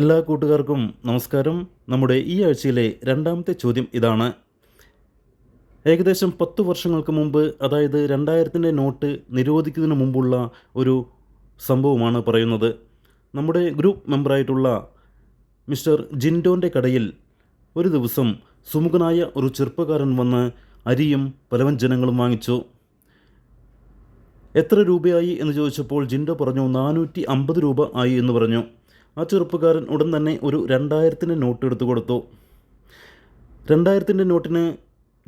എല്ലാ കൂട്ടുകാർക്കും നമസ്കാരം. നമ്മുടെ ഈ ആഴ്ചയിലെ രണ്ടാമത്തെ ചോദ്യം ഇതാണ്. ഏകദേശം 10 വർഷങ്ങൾക്ക് മുമ്പ്, അതായത് 2000-ൻ്റെ നോട്ട് നിരോധിക്കുന്നതിന് മുമ്പുള്ള ഒരു സംഭവമാണ് പറയുന്നത്. നമ്മുടെ ഗ്രൂപ്പ് മെമ്പറായിട്ടുള്ള മിസ്റ്റർ ജിൻഡോൻ്റെ കടയിൽ ഒരു ദിവസം സുമുഖനായ ഒരു ചെറുപ്പക്കാരൻ വന്ന് അരിയും പലവ്യഞ്ജനങ്ങളും വാങ്ങിച്ചു. എത്ര രൂപയായി എന്ന് ചോദിച്ചപ്പോൾ ജിൻഡോ പറഞ്ഞു 450 രൂപ ആയി എന്ന് പറഞ്ഞു. ആ ചെറുപ്പക്കാരൻ ഉടൻ തന്നെ ഒരു 2000-ൻ്റെ നോട്ട് എടുത്തു കൊടുത്തു. 2000-ൻ്റെ നോട്ടിന്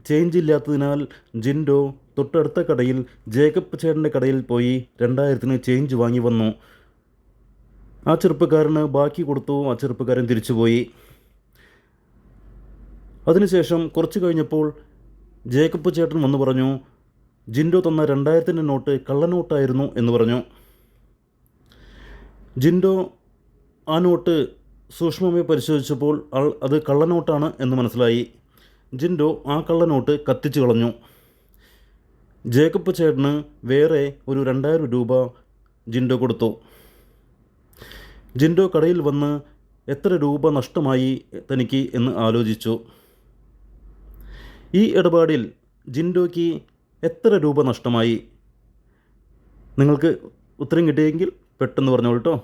ചേഞ്ച് ഇല്ലാത്തതിനാൽ ജിൻഡോ തൊട്ടടുത്ത കടയിൽ ജേക്കബ് ചേട്ടൻ്റെ കടയിൽ പോയി 2000-ന് ചേഞ്ച് വാങ്ങി വന്നു. ആ ചെറുപ്പക്കാരന് ബാക്കി കൊടുത്തു. ആ ചെറുപ്പക്കാരൻ തിരിച്ചുപോയി. അതിനുശേഷം കുറച്ച് കഴിഞ്ഞപ്പോൾ ജേക്കബ് ചേട്ടൻ വന്ന് പറഞ്ഞു, ജിൻഡോ തന്ന 2000-ൻ്റെ നോട്ട് കള്ളനോട്ടായിരുന്നു എന്ന് പറഞ്ഞു. ജിൻഡോ ആ നോട്ട് സൂക്ഷ്മമായി പരിശോധിച്ചപ്പോൾ അത് കള്ളനോട്ടാണ് എന്ന് മനസ്സിലായി. ജിൻഡോ ആ കള്ളനോട്ട് കത്തിച്ചു കളഞ്ഞു. ജേക്കബ് ചേട്ടന് വേറെ ഒരു 2000 രൂപ ജിൻഡോ കൊടുത്തു. ജിൻഡോ കടയിൽ വന്ന് എത്ര രൂപ നഷ്ടമായി തനിക്ക് എന്ന് ആലോചിച്ചു. ഈ ഇടപാടിൽ ജിൻഡോയ്ക്ക് എത്ര രൂപ നഷ്ടമായി? നിങ്ങൾക്ക് ഉത്തരം കിട്ടിയെങ്കിൽ പെട്ടെന്ന് പറഞ്ഞോളൂ കേട്ടോ.